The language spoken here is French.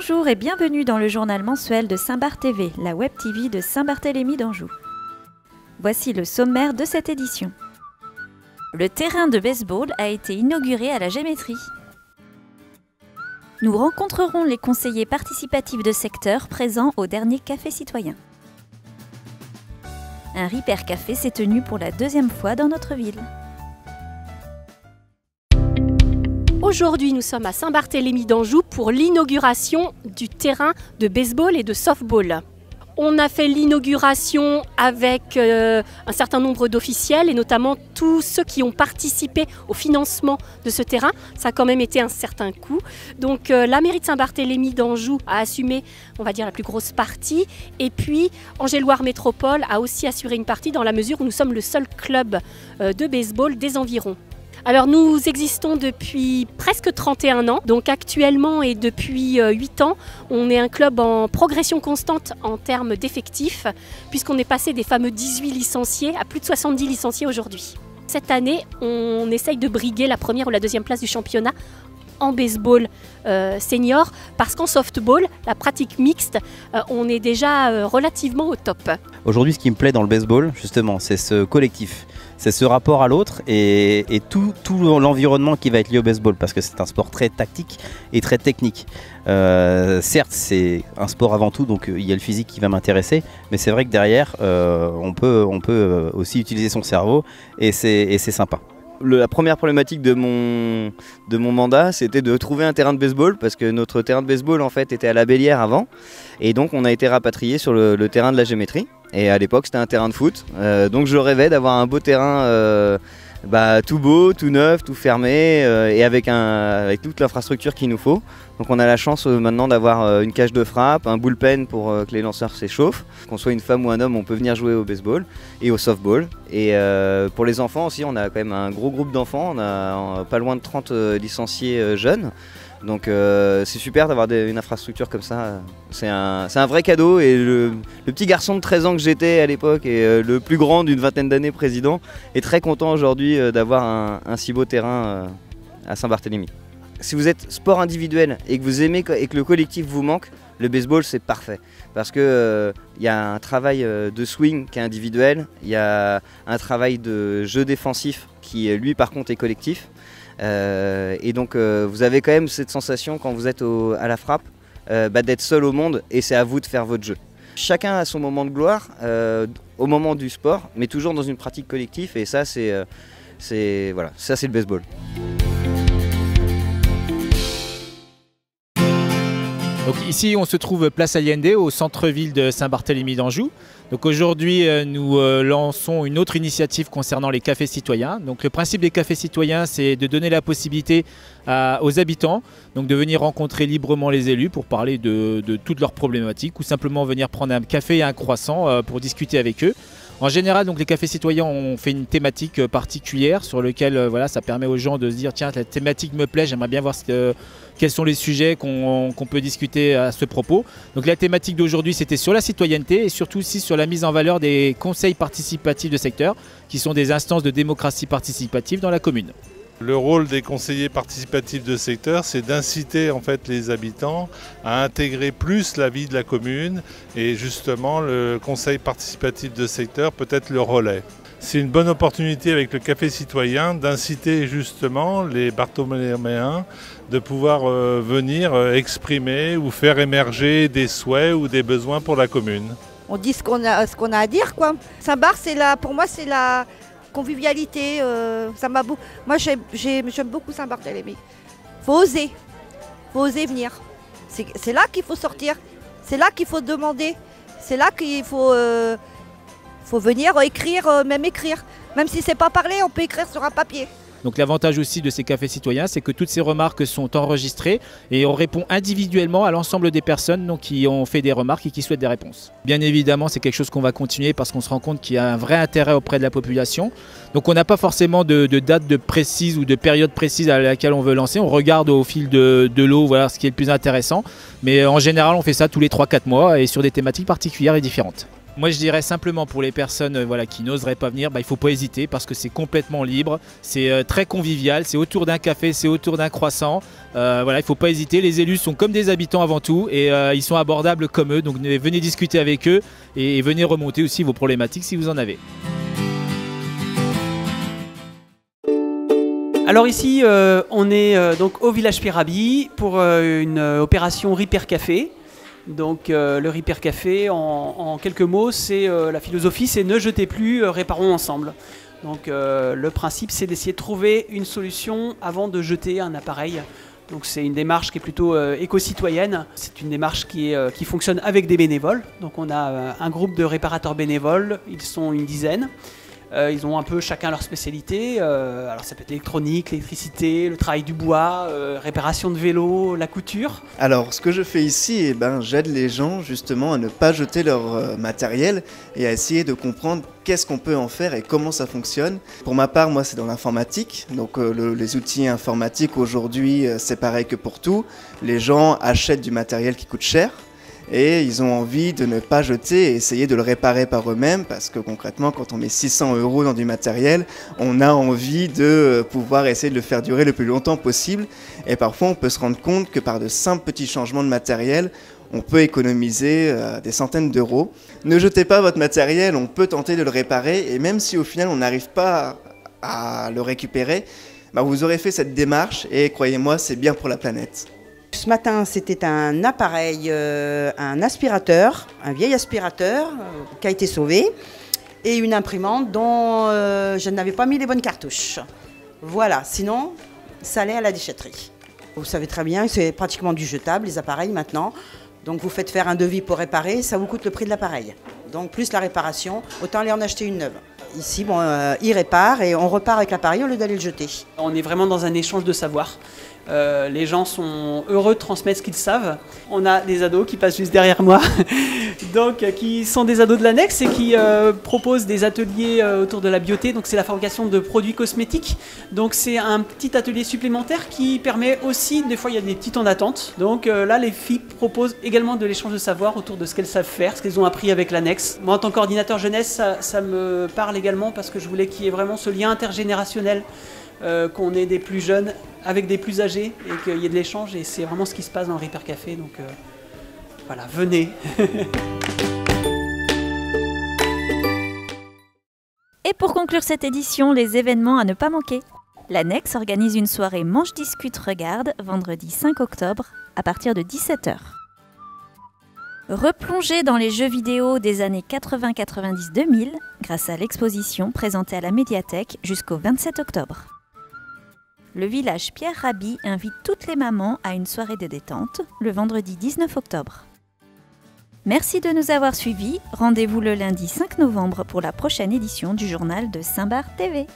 Bonjour et bienvenue dans le journal mensuel de Saint-Barth TV, la web TV de Saint-Barthélemy d'Anjou. Voici le sommaire de cette édition. Le terrain de baseball a été inauguré à la Gémétrie. Nous rencontrerons les conseillers participatifs de secteur présents au dernier Café Citoyen. Un Ripper Café s'est tenu pour la deuxième fois dans notre ville. Aujourd'hui, nous sommes à Saint-Barthélemy d'Anjou pour l'inauguration du terrain de baseball et de softball. On a fait l'inauguration avec un certain nombre d'officiels et notamment tous ceux qui ont participé au financement de ce terrain. Ça a quand même été un certain coût. Donc la mairie de Saint-Barthélemy d'Anjou a assumé, on va dire, la plus grosse partie. Et puis Angéloire Métropole a aussi assuré une partie dans la mesure où nous sommes le seul club de baseball des environs. Alors nous existons depuis presque 31 ans, donc actuellement et depuis 8 ans, on est un club en progression constante en termes d'effectifs, puisqu'on est passé des fameux 18 licenciés à plus de 70 licenciés aujourd'hui. Cette année, on essaye de briguer la première ou la deuxième place du championnat en baseball senior, parce qu'en softball, la pratique mixte, on est déjà relativement au top. Aujourd'hui, ce qui me plaît dans le baseball, justement, c'est ce collectif. C'est ce rapport à l'autre et tout l'environnement qui va être lié au baseball, parce que c'est un sport très tactique et très technique. Certes, c'est un sport avant tout, donc il y a le physique qui va m'intéresser, mais c'est vrai que derrière, on peut aussi utiliser son cerveau et c'est sympa. La première problématique de mon mandat, c'était de trouver un terrain de baseball, parce que notre terrain de baseball en fait était à la Bélière avant, et donc on a été rapatrié sur le terrain de la Gémétrie. Et à l'époque c'était un terrain de foot, donc je rêvais d'avoir un beau terrain tout beau, tout neuf, tout fermé et avec toute l'infrastructure qu'il nous faut. Donc on a la chance maintenant d'avoir une cage de frappe, un bullpen pour que les lanceurs s'échauffent. Qu'on soit une femme ou un homme, on peut venir jouer au baseball et au softball. Et pour les enfants aussi, on a quand même un gros groupe d'enfants, on a pas loin de 30 licenciés jeunes. Donc c'est super d'avoir une infrastructure comme ça, c'est un vrai cadeau. Et le petit garçon de 13 ans que j'étais à l'époque et le plus grand d'une vingtaine d'années président est très content aujourd'hui d'avoir un si beau terrain à Saint-Barthélemy. Si vous êtes sport individuel et que vous aimez et que le collectif vous manque, le baseball c'est parfait. Parce que y a un travail de swing qui est individuel, il y a un travail de jeu défensif qui lui par contre est collectif. Et donc vous avez quand même cette sensation quand vous êtes à la frappe d'être seul au monde, et c'est à vous de faire votre jeu. Chacun a son moment de gloire au moment du sport, mais toujours dans une pratique collective, et ça voilà, ça c'est le baseball. Donc ici on se trouve place Allende au centre-ville de Saint-Barthélemy d'Anjou. Donc aujourd'hui nous lançons une autre initiative concernant les cafés citoyens. Donc le principe des cafés citoyens, c'est de donner la possibilité aux habitants donc de venir rencontrer librement les élus pour parler de toutes leurs problématiques, ou simplement venir prendre un café et un croissant pour discuter avec eux. En général, donc, les cafés citoyens ont fait une thématique particulière sur laquelle voilà, ça permet aux gens de se dire tiens, la thématique me plaît, j'aimerais bien voir quels sont les sujets qu'on peut discuter à ce propos. Donc la thématique d'aujourd'hui, c'était sur la citoyenneté et surtout aussi sur la mise en valeur des conseils participatifs de secteur, qui sont des instances de démocratie participative dans la commune. Le rôle des conseillers participatifs de secteur, c'est d'inciter en fait les habitants à intégrer plus la vie de la commune, et justement le conseil participatif de secteur peut être le relais. C'est une bonne opportunité avec le café citoyen d'inciter justement les Barthéléméens de pouvoir venir exprimer ou faire émerger des souhaits ou des besoins pour la commune. On dit ce qu'on a à dire, quoi. Saint-Barth, pour moi, c'est la convivialité. Moi, j'aime beaucoup Saint-Barthélemy. Faut oser venir. C'est là qu'il faut sortir. C'est là qu'il faut demander. C'est là qu'il faut venir écrire, même si c'est pas parler, on peut écrire sur un papier. Donc l'avantage aussi de ces cafés citoyens, c'est que toutes ces remarques sont enregistrées et on répond individuellement à l'ensemble des personnes donc, qui ont fait des remarques et qui souhaitent des réponses. Bien évidemment, c'est quelque chose qu'on va continuer parce qu'on se rend compte qu'il y a un vrai intérêt auprès de la population. Donc on n'a pas forcément de date précise ou de période précise à laquelle on veut lancer. On regarde au fil de l'eau, voilà ce qui est le plus intéressant. Mais en général, on fait ça tous les 3-4 mois et sur des thématiques particulières et différentes. Moi je dirais simplement pour les personnes voilà, qui n'oseraient pas venir, il ne faut pas hésiter parce que c'est complètement libre, c'est très convivial, c'est autour d'un café, c'est autour d'un croissant. Voilà, il ne faut pas hésiter, les élus sont comme des habitants avant tout et ils sont abordables comme eux, donc venez discuter avec eux et venez remonter aussi vos problématiques si vous en avez. Alors ici, on est donc au village Pirabi pour une opération Repair Café. Donc le Repair Café, en quelques mots, c'est la philosophie, c'est ne jetez plus, réparons ensemble. Donc le principe, c'est d'essayer de trouver une solution avant de jeter un appareil. Donc c'est une démarche qui est plutôt éco-citoyenne. C'est une démarche qui fonctionne avec des bénévoles. Donc on a un groupe de réparateurs bénévoles, ils sont une dizaine. Ils ont un peu chacun leur spécialité, alors ça peut être l'électronique, l'électricité, le travail du bois, réparation de vélo, la couture. Alors ce que je fais ici, j'aide les gens justement à ne pas jeter leur matériel et à essayer de comprendre qu'est-ce qu'on peut en faire et comment ça fonctionne. Pour ma part, moi c'est dans l'informatique, donc les outils informatiques aujourd'hui c'est pareil que pour tout. Les gens achètent du matériel qui coûte cher. Et ils ont envie de ne pas jeter et essayer de le réparer par eux-mêmes parce que concrètement, quand on met 600 € dans du matériel, on a envie de pouvoir essayer de le faire durer le plus longtemps possible. Et parfois, on peut se rendre compte que par de simples petits changements de matériel, on peut économiser des centaines d'euros. Ne jetez pas votre matériel, on peut tenter de le réparer et même si au final, on n'arrive pas à le récupérer, vous aurez fait cette démarche et croyez-moi, c'est bien pour la planète. Ce matin, c'était un appareil, un aspirateur, un vieil aspirateur qui a été sauvé et une imprimante dont je n'avais pas mis les bonnes cartouches. Voilà, sinon, ça allait à la déchetterie. Vous savez très bien, c'est pratiquement du jetable, les appareils maintenant. Donc vous faites faire un devis pour réparer, ça vous coûte le prix de l'appareil. Donc plus la réparation, autant aller en acheter une neuve. Ici, ils réparent et on repart avec l'appareil au lieu d'aller le jeter. On est vraiment dans un échange de savoir. Les gens sont heureux de transmettre ce qu'ils savent. On a des ados qui passent juste derrière moi, donc qui sont des ados de l'annexe et qui proposent des ateliers autour de la beauté. Donc c'est la fabrication de produits cosmétiques. Donc c'est un petit atelier supplémentaire qui permet aussi, des fois il y a des petits temps d'attente. Donc là les filles proposent également de l'échange de savoir autour de ce qu'elles savent faire, ce qu'elles ont appris avec l'annexe. Moi en tant que coordinateur jeunesse, ça me parle également parce que je voulais qu'il y ait vraiment ce lien intergénérationnel. Qu'on ait des plus jeunes avec des plus âgés et qu'il y ait de l'échange et c'est vraiment ce qui se passe dans le Repair Café, donc voilà, venez. Et pour conclure cette édition, les événements à ne pas manquer. L'Annexe organise une soirée Manche Discute Regarde vendredi 5 octobre à partir de 17 h. Replongez dans les jeux vidéo des années 80-90-2000 grâce à l'exposition présentée à la médiathèque jusqu'au 27 octobre. Le village Pierre Rabhi invite toutes les mamans à une soirée de détente le vendredi 19 octobre. Merci de nous avoir suivis. Rendez-vous le lundi 5 novembre pour la prochaine édition du journal de Saint-Barth TV.